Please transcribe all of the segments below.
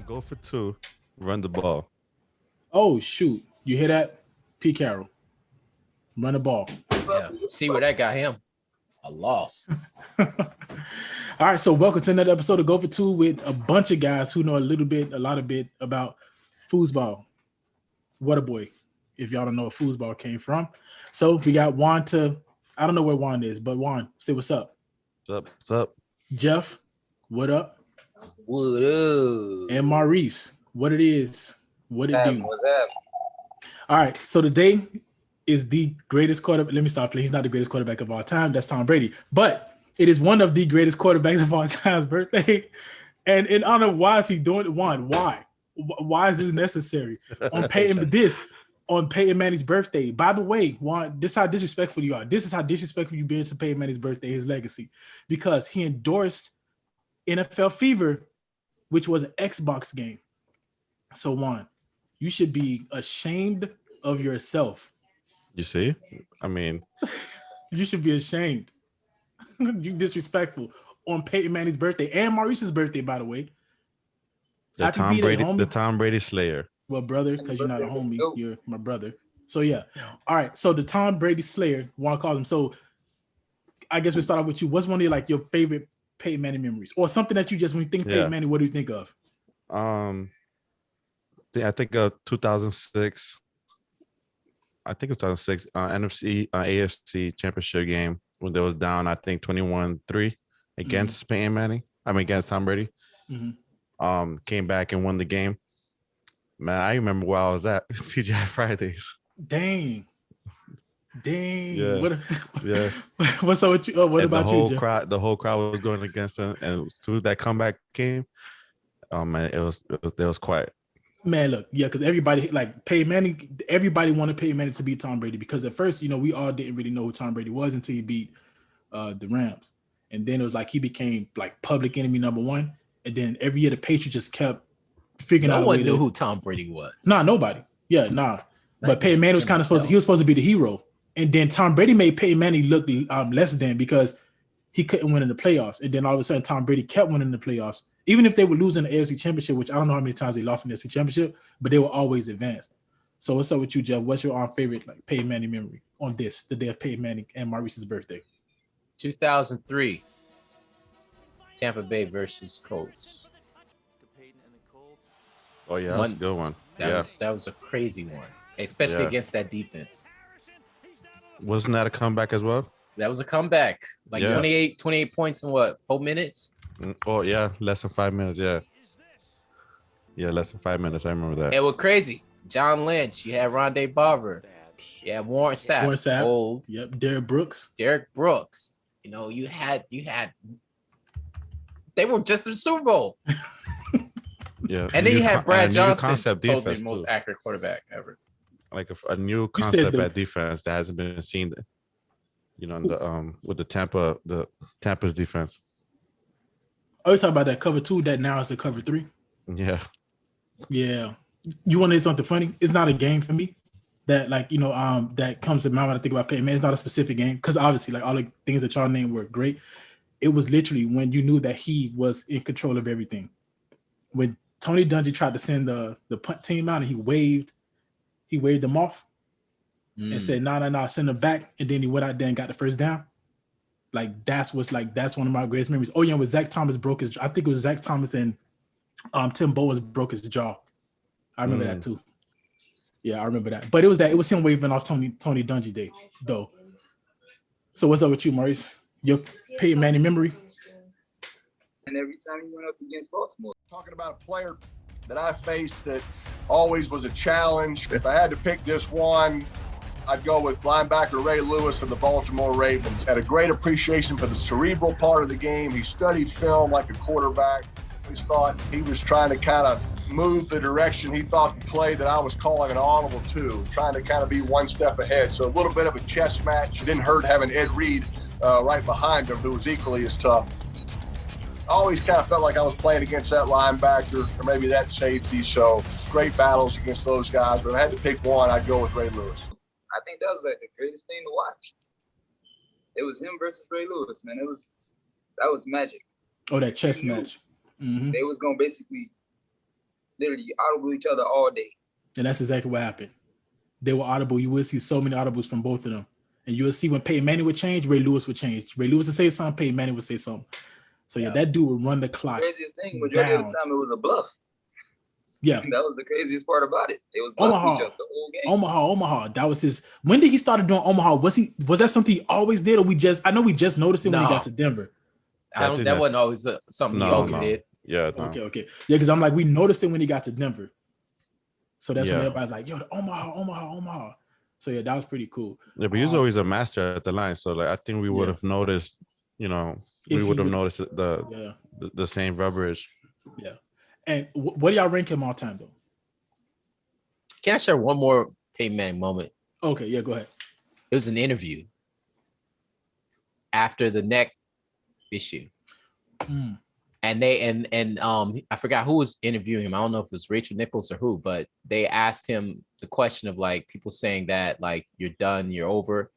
go for two, run the ball. Oh, shoot. You hear that? Pete Carroll. Run the ball. Yeah. See where that got him? A loss. All right, so welcome to another episode of Go for Two with a bunch of guys who know a lot about foosball. What a boy. If y'all don't know where foosball came from. So we got Juan I don't know where Juan is, but Juan, say what's up. What's up? Jeff, what up? What up? And Maurice, what it is. What it do. What's up? All right, so today is the greatest quarterback. Let me stop playing. He's not the greatest quarterback of all time. That's Tom Brady. But it is one of the greatest quarterbacks of all time's birthday. And in honor, why is he doing it? One, why? Why is this necessary? On Peyton Manning's birthday. By the way, Juan, this is how disrespectful you are. This is how disrespectful you being to Peyton Manning's birthday, his legacy. Because he endorsed NFL Fever, which was an Xbox game. So, Juan, you should be ashamed of yourself. You see? I mean, you should be ashamed. You disrespectful on Peyton Manning's birthday and Maurice's birthday, by the way. The Tom Brady Slayer. Well, brother, because you're not a homie, you're my brother. So yeah. All right. So the Tom Brady Slayer, Juan calls him. So I guess we start off with you. What's one of your favorite Peyton Manning memories, or something that you just when you think Peyton Manning, what do you think of? I think of 2006. I think it was 2006 NFC AFC championship game when they was down, I think 21-3 against Peyton Manning. Against Tom Brady. Mm-hmm. Came back and won the game. Man, I remember where I was at TGI Fridays. Dang. Yeah. Yeah. What's up with you? What and about you, Jeff? The whole crowd was going against him, and as soon as that comeback came, man, it was quiet. Man, look, yeah, because everybody Peyton Manning, everybody wanted Peyton Manning to beat Tom Brady because at first, we all didn't really know who Tom Brady was until he beat the Rams, and then it was he became public enemy number one, and then every year the Patriots just kept figuring out. No one knew who Tom Brady was. Nah, nobody. Yeah, nah. But Peyton Manning was kind of supposed to be the hero, and then Tom Brady made Peyton Manning look less than because he couldn't win in the playoffs, and then all of a sudden Tom Brady kept winning the playoffs. Even if they would lose in the AFC Championship, which I don't know how many times they lost in the AFC Championship, but they were always advanced. So what's up with you, Jeff? What's your favorite Peyton Manning memory on the day of Peyton Manning and Maurice's birthday? 2003, Tampa Bay versus Colts. Oh yeah, that's a good one. That was a crazy one, especially against that defense. Wasn't that a comeback as well? That was a comeback. 28 points in 4 minutes? Oh yeah, less than 5 minutes. Yeah, less than 5 minutes. I remember that. It was crazy. John Lynch. You had Rondé Barber. You had Warren Sapp. Old. Yep. Derek Brooks. You had. They were just in the Super Bowl. Yeah. And then you had Brad Johnson, concept defense, the most accurate quarterback ever. A new concept at defense that hasn't been seen. With the Tampa's defense. I always talk about that cover 2 that now is the cover 3. Yeah. Yeah. You want to know something funny? It's not a game for me that that comes to mind when I think about Peyton Manning. It's not a specific game because obviously all the things that y'all named were great. It was literally when you knew that he was in control of everything. When Tony Dungy tried to send the punt team out and he waved them off and said, nah, send them back. And then he went out there and got the first down. That's one of my greatest memories. Oh yeah, with Zach Thomas I think it was Zach Thomas and Tim Bowens broke his jaw. I remember that too. Yeah, I remember that. But it was him waving off Tony Dungy Day, though. So what's up with you, Maurice? Your Peyton Manning memory? And every time he went up against Baltimore. Talking about a player that I faced that always was a challenge. If I had to pick just one, I'd go with linebacker Ray Lewis of the Baltimore Ravens. Had a great appreciation for the cerebral part of the game. He studied film like a quarterback. I just thought he was trying to kind of move the direction he thought the play that I was calling an audible to, trying to kind of be one step ahead. So a little bit of a chess match. It didn't hurt having Ed Reed right behind him, who was equally as tough. I always kind of felt like I was playing against that linebacker or maybe that safety. So great battles against those guys. But if I had to pick one, I'd go with Ray Lewis. I think that was the greatest thing to watch. It was him versus Ray Lewis, man. That was magic. Oh, that chess match. They was gonna basically literally audible each other all day. And that's exactly what happened. They were audible. You would see so many audibles from both of them. And you would see when Peyton Manning would change, Ray Lewis would change. Ray Lewis would say something, Peyton Manning would say something. So yeah, that dude would run the clock. The craziest thing, majority of the time, it was a bluff. Yeah. That was the craziest part about it. It was Omaha. Each other the whole game. Omaha. That was his. When did he start doing Omaha? Was that something he always did, or I know we just noticed it when he got to Denver. That wasn't always something he always did. Yeah. No. Okay. Yeah, because I'm like, we noticed it when he got to Denver. So that's when everybody's like, yo, Omaha. So yeah, that was pretty cool. Yeah, but he was always a master at the line. So like, I think we would have noticed, we would have noticed the same rubberage. Yeah. And what do y'all rank him all time though? Can I share one more Peyton Manning moment? Okay, yeah, go ahead. It was an interview after the neck issue. And I forgot who was interviewing him. I don't know if it was Rachel Nichols or who, but they asked him the question of like people saying that like you're done, you're over.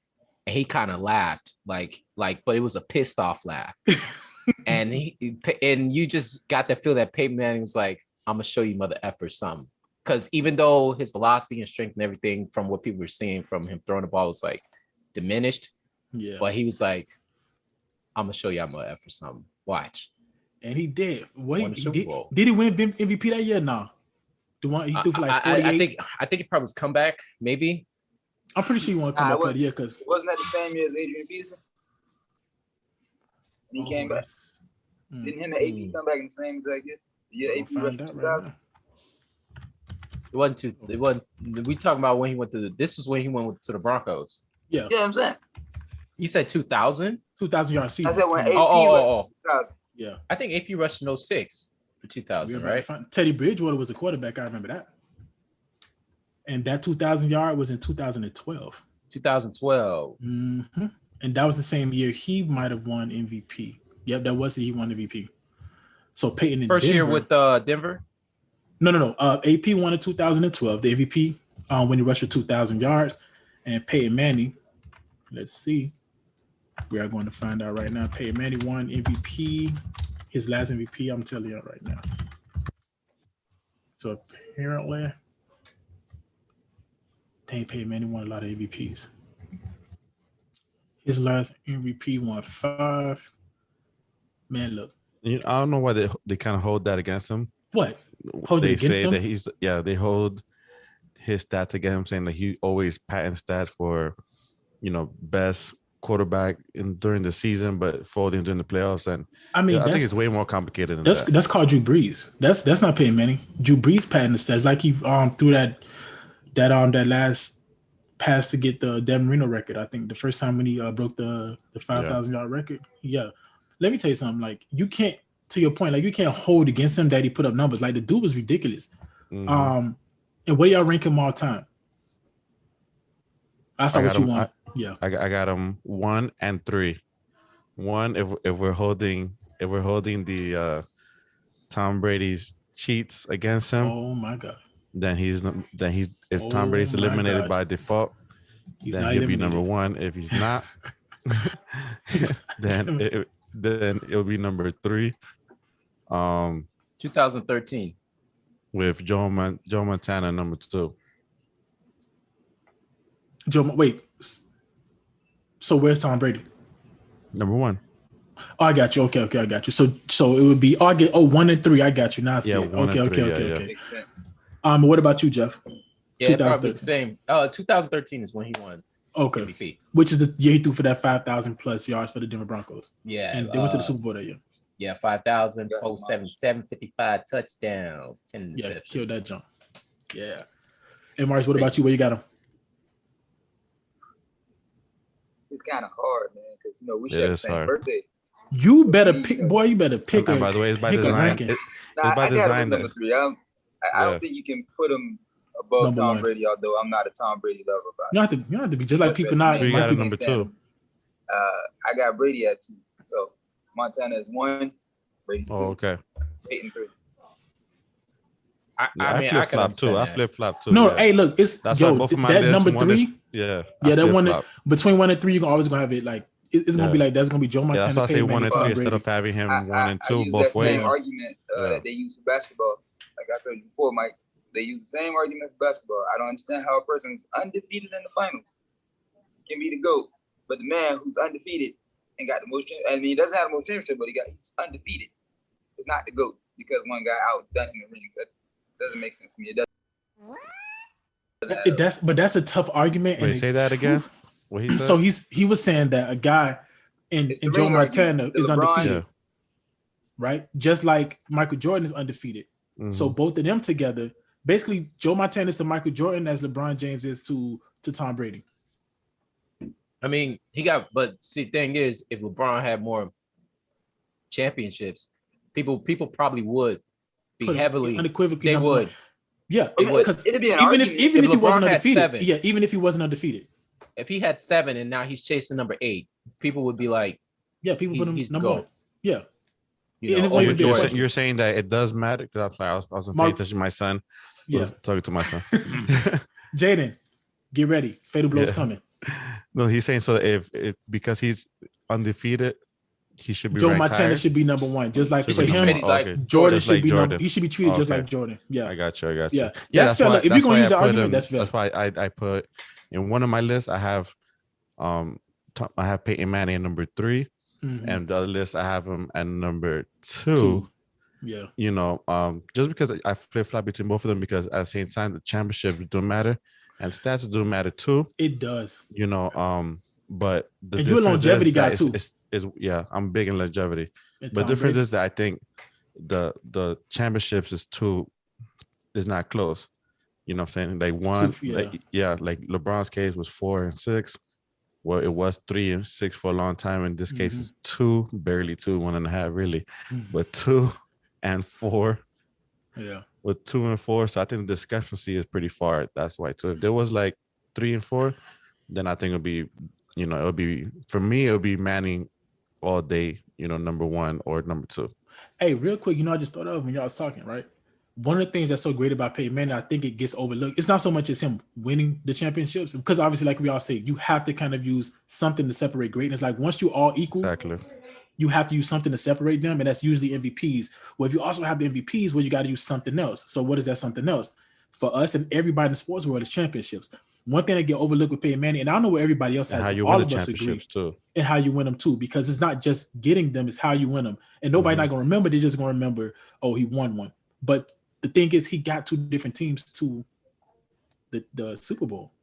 And he kind of laughed, like, but it was a pissed off laugh. And you just got to feel that Peyton Manning was like, I'm gonna show you mother effer something. Because even though his velocity and strength and everything from what people were seeing from him throwing the ball was like diminished, but he was like, I'm gonna show you I'm gonna effer something. Watch. And he did. Did he win MVP that year? No. The one he threw for like 48? I think it probably was comeback, maybe. I'm pretty sure he won comeback player of the year because wasn't that the same year as Adrian Peterson? He came back. Didn't him and AP come back in the same exact year? The year AP rushed 2000. It wasn't. We talking about when he went to this was when he went to the Broncos. Yeah. Yeah, I'm saying. You said 2000? 2,000 yard season. I said when AP rushed 2000. Yeah. I think AP rushed in 06 for 2000, right? Teddy Bridgewater was the quarterback. I remember that. And that 2,000 yard was in 2012. 2012. Mm-hmm. And that was the same year he might have won MVP. Yep, that was it. He won MVP. So Peyton in first Denver, year with Denver? No. AP won in 2012, the MVP, when he rushed for 2,000 yards. And Peyton Manning, let's see. We are going to find out right now. Peyton Manning won MVP. His last MVP, I'm telling you right now. So apparently, Peyton Manning won a lot of MVPs. His last MVP won 5. Man, look. I don't know why they kind of hold that against him. What? Hold it against him? That they hold his stats against him, saying that he always patent stats for, best quarterback during the season, but folding during the playoffs. And I think it's way more complicated than that. That's called Drew Brees. That's not Peyton Manning. Drew Brees patent stats, like he threw that last pass to get the Dan Marino record. I think the first time when he broke the 5,000 yard record. Yeah. Let me tell you something. Like you can't, to your point, like you can't hold against him that he put up numbers. Like the dude was ridiculous. Mm-hmm. And where y'all rank him all time? I saw what you want. I got him 1 and 3. 1 if we're holding the Tom Brady's cheats against him. Oh my God. Then if Tom Brady's eliminated by default, then he'll be number 1. If he's not, then it'll be number 3. 2013 with Joe Montana number 2. Wait. So where's Tom Brady? Number 1. Oh, I got you. Okay, I got you. So it would be 1 and 3. I got you. Now I see it. Okay. Makes sense. What about you, Jeff? Yeah, probably the same. 2013 is when he won. Okay. MVP. Which is the year he threw for that 5,000 plus yards for the Denver Broncos. Yeah. And they went to the Super Bowl that year. Yeah, 5,000, 755 touchdowns, 10 interceptions. Yeah, killed that jump. Yeah. And Maurice, what about you? Where you got him? It's kind of hard, man, because we share the same birthday. You better pick, boy. You better pick. And by the way, it's by design. It's by design. Number 3. I don't think you can put him above number Tom 1. Brady, although I'm not a Tom Brady lover. You don't have to be just like people not. You got number 2. I got Brady at 2. So Montana is 1, Brady 2. Oh, okay. Peyton 3. I flip flop too. No, hey, look, it's that's both of my that lists, number 3. That one between 1 and 3, you're always gonna have it like it's gonna be like that's gonna be Joe Montana. Yeah, that's why I say 1 and 3 instead of having him 1 and 2 both ways. Same argument they use for basketball. Like like I told you before, Mike, they use the same argument for basketball. I don't understand how a person who's undefeated in the finals can be the GOAT, but the man who's undefeated and got the most, he doesn't have the most championship, but he's undefeated. It's not the GOAT because one guy outdone him in the ring. So that doesn't make sense to me. That's a tough argument. Wait, say that again. What he said? So he was saying that a guy in Joe Montana is undefeated, right? Just like Michael Jordan is undefeated. Mm-hmm. So both of them together, basically, Joe Montana is to Michael Jordan as LeBron James is to Tom Brady. I mean, but see, the thing is, if LeBron had more championships, people probably would be heavily unequivocally. They would. Yeah, because even if he wasn't undefeated, even if he wasn't undefeated, if he had 7 and now he's chasing number 8, people would be like, yeah, people put him number 1. Yeah. You're saying that it does matter because I was paying attention to my son. Yeah, talking to my son. Jaden, get ready. Fatal blow's coming. No, he's saying so that because he's undefeated, he should be. Joe Montana should be number 1, just like for him. Jordan should be number. He should be treated just like Jordan. Yeah, I got you. Yeah, that's fair. If you're gonna use the argument, that's fair. That's why I put in one of my lists. I have Peyton Manning at number 3, and the other list I have him at number 2. Yeah, just because I flip flop between both of them because at the same time the championships don't matter and stats do matter too. It does. But the and you're a longevity guy too. I'm big in longevity. But the difference is that I think the championships is not close. You know what I'm saying? Like one, like LeBron's case was 4 and 6. Well, it was 3 and 6 for a long time. In this case, it's 2, barely 2, 1.5 really, but 2 and 4. Yeah. With 2 and 4, so I think the discrepancy is pretty far. That's why. So if there was like 3 and 4, then I think it'll be, it'll be for me. It'll be Manning all day. Number 1 or number 2. Hey, real quick, I just thought of when y'all was talking, right? One of the things that's so great about Peyton Manning, I think it gets overlooked. It's not so much as him winning the championships, because obviously, like we all say, you have to kind of use something to separate greatness. Like once you all equal, exactly, you have to use something to separate them, and that's usually MVPs. Well, if you also have the MVPs, well, you got to use something else. So what is that something else? For us and everybody in the sports world is championships. One thing that get overlooked with Peyton Manning, and I don't know what everybody else has, how you all win of the us agree, championships too, and how you win them too, because it's not just getting them, it's how you win them. And nobody not gonna remember, they're just gonna remember, oh, he won one. But the thing is, he got 2 different teams to the Super Bowl,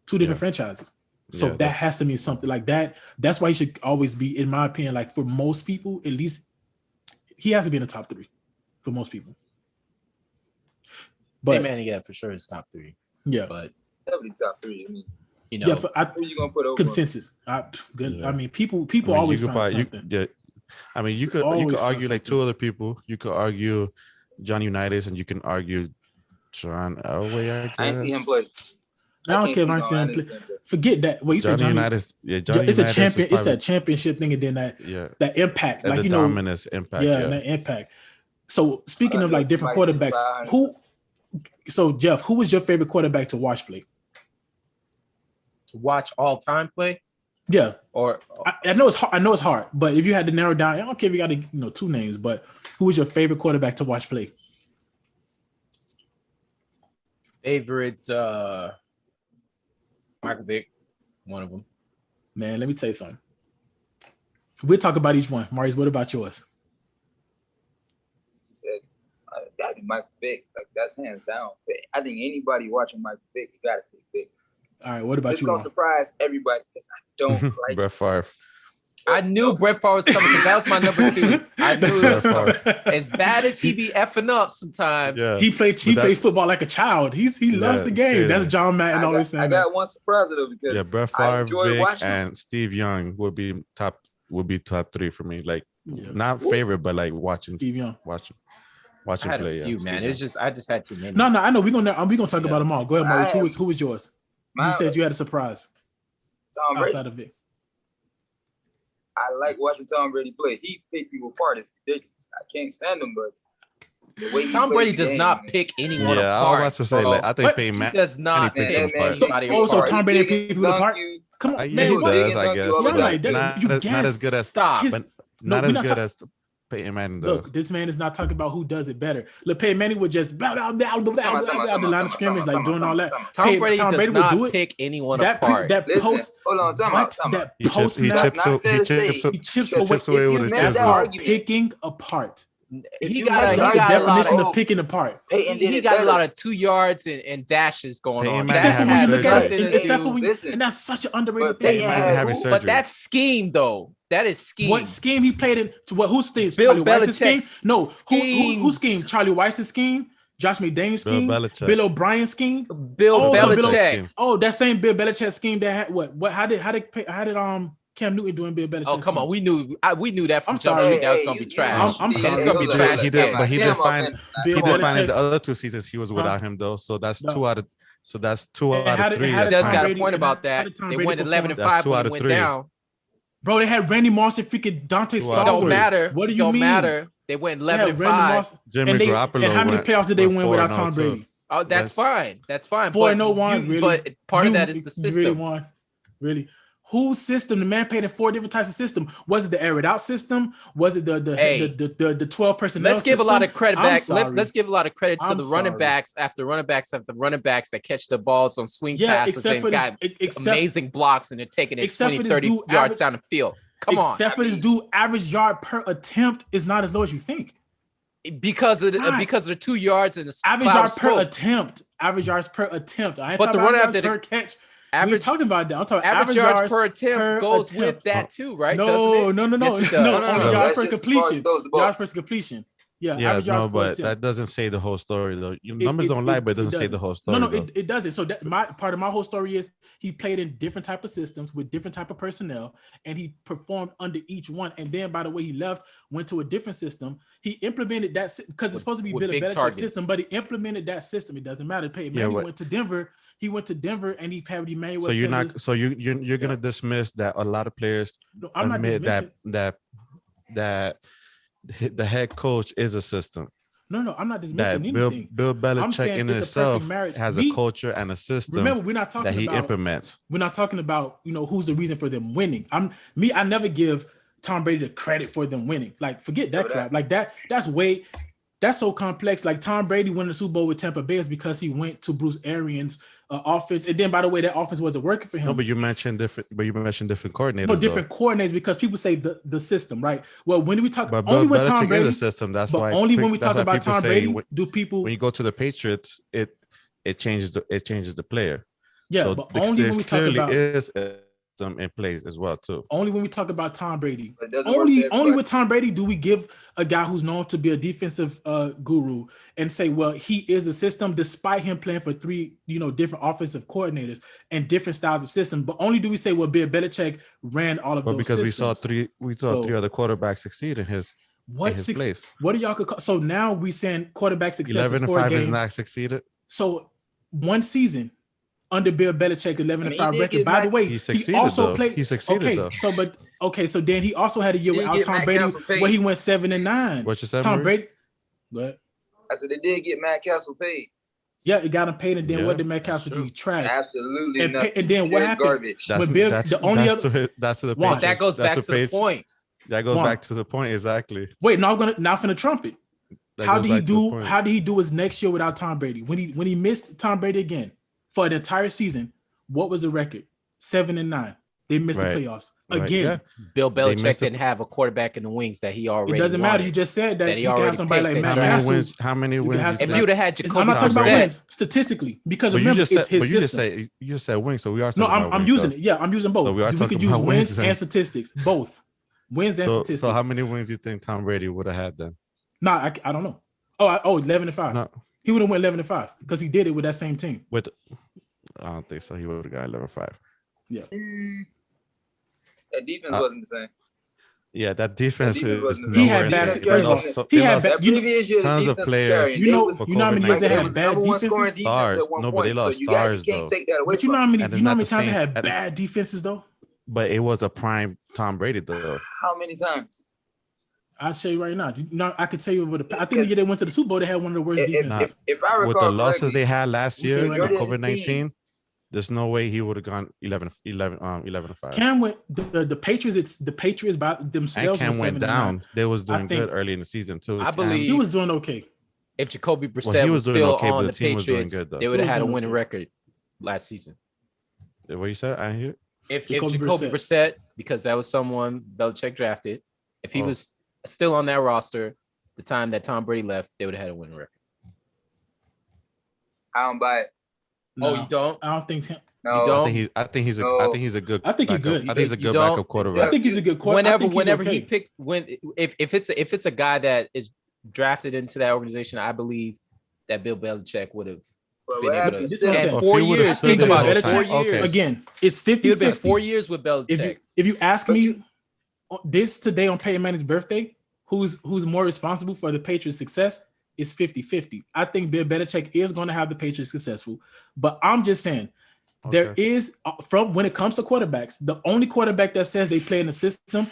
2 different franchises. So that has to mean something like that. That's why he should always be, in my opinion, like for most people, at least he has to be in the top 3 for most people. But Manning, for sure, is top 3. Yeah, but definitely top 3. I mean, who you gonna put over consensus? Good. Yeah. I mean, people always find something. I mean, you could argue like 2 other people. You could argue Johnny Unitas, and you can argue John Elway. I ain't see him play. I don't care if I see him play. Forget that. Well, you said Johnny Unitas. Yeah, it's a champion. It's that championship thing, and then that impact, like the dominance impact. Yeah, that impact. So speaking of like different quarterbacks, So Jeff, who was your favorite quarterback to watch play? To watch all time play? Yeah. Or I know it's hard. I know it's hard, but if you had to narrow down, I don't care if you got to 2 names, but who was your favorite quarterback to watch play? Favorite Michael Vick, one of them. Man, let me tell you something. We'll talk about each one. Maurice, what about yours? It's got to be Michael Vick. Like, that's hands down. But I think anybody watching Michael Vick, you got to pick Vick. All right, what about it's you? It's going to surprise everybody because I don't like Brett Favre. I knew Brett Favre was coming because that was my number 2. I knew that. As bad as he be effing up sometimes. Yeah. He played football like a child. He loves the game. That's John Madden always saying. I got one surprise though because Brett Favre, Vick, and Steve Young would be top 3 for me. Like not favorite, but like watching Steve Young. Watching I had play. A few, man. It's just I just had too many. No, I know we're gonna talk about them all. Go ahead, Maurice. Who was yours? You said you had a surprise. Tom Brady. Outside of it. I like watching Tom Brady play. He pick people apart. It's ridiculous. I can't stand him, but the way Tom Brady does not pick anyone apart. Yeah, I was about to say, like, I think Peyton Manning does not pick anybody apart. So Tom Brady pick people apart? Come on, yeah, he does, I guess. Not as good as stop. But not as good as Peyton Manning. Look, this man is not talking about who does it better. Look, Peyton Manning would just blah, blah, blah, blah, blah, blah, blah, the line of scrimmage, like doing all that. Tom Brady does not pick anyone apart. That post, hold on, time out. That post, he chips away with his picking apart. He got a definition of picking apart. He got a lot of 2 yards and dashes going on. Except for when you look at it, and that's such an underrated thing. But that's scheme, though. That is scheme. What scheme he played in? To what? Whose scheme? Charlie Weiss's scheme? No. Whose scheme? Charlie Weiss's scheme? Josh McDaniels' scheme? Bill O'Brien's scheme? Bill Belichick. That same Bill Belichick scheme that had what? How did Cam Newton doing Bill Belichick? Oh, come on. We knew that from Jump Street that was going to be trash. I'm sorry. It's going to be trash. He defined the other 2 seasons he was without him, though. So that's 2 out of 3. He just got a point about that. They went 11-5 when he went down. Bro, they had Randy Moss and freaking Dante Stallworth. Don't matter. What do you mean? Don't matter. They went 11-5. And how many playoffs did they win without Tom Brady? Oh, that's fine. That's fine. 4-1, really. But part of that is the system. Really? Whose system? The man played in 4 different types of system. Was it the air it out system? Was it the 12 personnel? Let's give a lot of credit back. Let's give a lot of credit to the running backs after running backs that catch the balls on swing passes and got amazing blocks and they're taking it 20, 30 yards down the field. Come on. Except for this dude, average yard per attempt is not as low as you think. Because of the 2 yards and the average yards per attempt. Average yards per attempt. But the runner after the catch. We're talking about that. I'm talking average yards per attempt goes with that too, right? No. Yes, yards per completion. Yards per completion. Yeah, no, but that doesn't say the whole story though. Numbers don't lie, but it doesn't say the whole story. No, it doesn't. So that part of my whole story is he played in different type of systems with different type of personnel, and he performed under each one. And then, by the way, he left, went to a different system. He implemented that because it's supposed to be Bill Belichick's system, but he implemented that system. It doesn't matter. Peyton Manning went to Denver. He went to Denver and he had Emmanuel. So you're gonna dismiss that a lot of players admit that the head coach is a system. No, I'm not dismissing anything. Bill Belichick in itself has a culture and a system. Remember, we're not talking that he about, implements. We're not talking about who's the reason for them winning. I never give Tom Brady the credit for them winning. Like forget that crap. Like that's so complex. Like Tom Brady winning the Super Bowl with Tampa Bay is because he went to Bruce Arians' offense, and then by the way, that offense wasn't working for him. No, but you mentioned different coordinators. No, different coordinators because people say the system, right? Well, when we talk but only with Tom Brady, is a system. That's why only when we talk about Tom Brady do people when you go to the Patriots, it changes the player. Yeah, so but only when we talk about is in place as well too. Only when we talk about Tom Brady. Only with Tom Brady do we give a guy who's known to be a defensive guru and say, well, he is a system despite him playing for 3 different offensive coordinators and different styles of system. But only do we say, well, Bill Belichick ran all of those because systems. we saw 3 other quarterbacks succeed in his place. What do y'all call? So now we saying quarterback success 11-5 is not succeeded. So one season under Bill Belichick 11-5 record. By the way, he also played. He succeeded though. So then he also had a year without Tom Brady where he went 7-9. What you said, Tom Brady? What? I said they did get Matt Castle paid. Yeah, it got him paid, and then what did Matt Castle do? He trashed. Absolutely nothing. And then what happened? Garbage. When Bill, that goes back to the point. That goes back to the point exactly. Wait, now finna trump it. How did he do his next year without Tom Brady? When he missed Tom Brady again for an entire season, what was the record? 7-9. They missed the playoffs again. Yeah. Bill Belichick didn't have a quarterback in the wings that he already. It doesn't matter. You just said that he could have somebody like Matt Castle. How many wins? If you would have had Jacoby, I'm not talking about wins statistically because remember it's his system. You just said wins, so we are. No, I'm using it. Yeah, I'm using both. So we could use wins and statistics, both wins and statistics. So how many wins do you think Tom Brady would have had then? Nah, I don't know. 11-5. No. He would have went 11-5 because he did it with that same team. I don't think so. He would have got 11-5. Yeah. That defense wasn't the same. Yeah, that defense is. He had bad. He had bad. Tons of players. You know how many years they had bad defenses? Stars. No, but they lost stars though. But you know how many times they had bad defenses though? But it was a prime Tom Brady though. How many times? I'll tell you right now. I could tell you over I think the year they went to the Super Bowl, they had one of the worst defenses. If I recall, with the losses they had last year, COVID-19. There's no way he would have gone 11-5. Cam went the Patriots. The Patriots by themselves. And Cam went down. They was doing good early in the season too. I believe he was doing okay. If Jacoby Brissett was still on the Patriots, they would have had a winning record last season. What you said? I hear. If Jacoby Brissett, because that was someone Belichick drafted, if he was still on that roster the time that Tom Brady left, they would have had a winning record. I don't buy it. No, you don't? I don't think. No, you don't? I think he's a good. I think he's good. I think he's a good backup quarterback. I think he's a good quarterback. Whenever he picked, if it's a guy that is drafted into that organization, I believe that Bill Belichick would have been able to. And 4 years. Think about it. 4 years. Again, it's 50-50. 4 years with Belichick. If you ask me this today on Peyton Manning's birthday, who's more responsible for the Patriots' success? It's 50-50. I think Bill Belichick is going to have the Patriots successful, but I'm just saying there is from when it comes to quarterbacks, the only quarterback that says they play in the system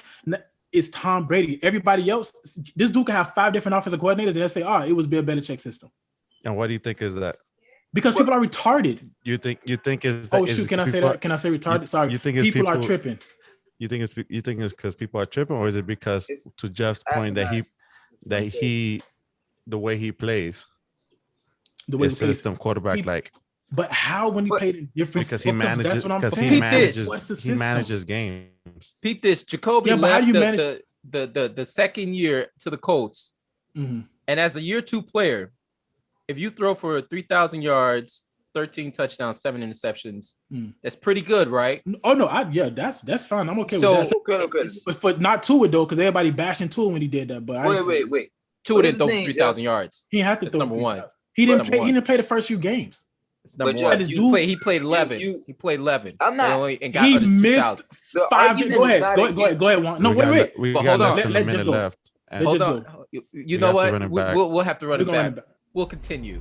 is Tom Brady. Everybody else, this dude can have 5 different offensive coordinators and they say, it was Bill Belichick's system. And what do you think is that? Because people are retarded. You think is that? Oh shoot! Can I say that? Can I say retarded? Sorry. You think people are tripping? You think it's because people are tripping, or is it because to Jeff's point that he the way he plays, the way system quarterback But how when you play in different because he manages? That's what I'm saying. He manages games. Peep this. Jacoby left the second year to the Colts, and as a year 2 player, if you throw for 3,000 yards, 13 touchdowns, 7 interceptions, that's pretty good, right? Oh no, that's fine. I'm okay with that. Okay. But for not Tua though, because everybody bashing Tua when he did that. But wait. Tua didn't throw 3,000 yards. He had to throw number 1. He didn't play. He didn't play the first few games. It's number 1. He played 11. He played 11. I'm not. He missed 5. Go ahead, Juan. No, wait. We got less than a minute left. Hold on. You know what? We'll have to run it back. We'll continue.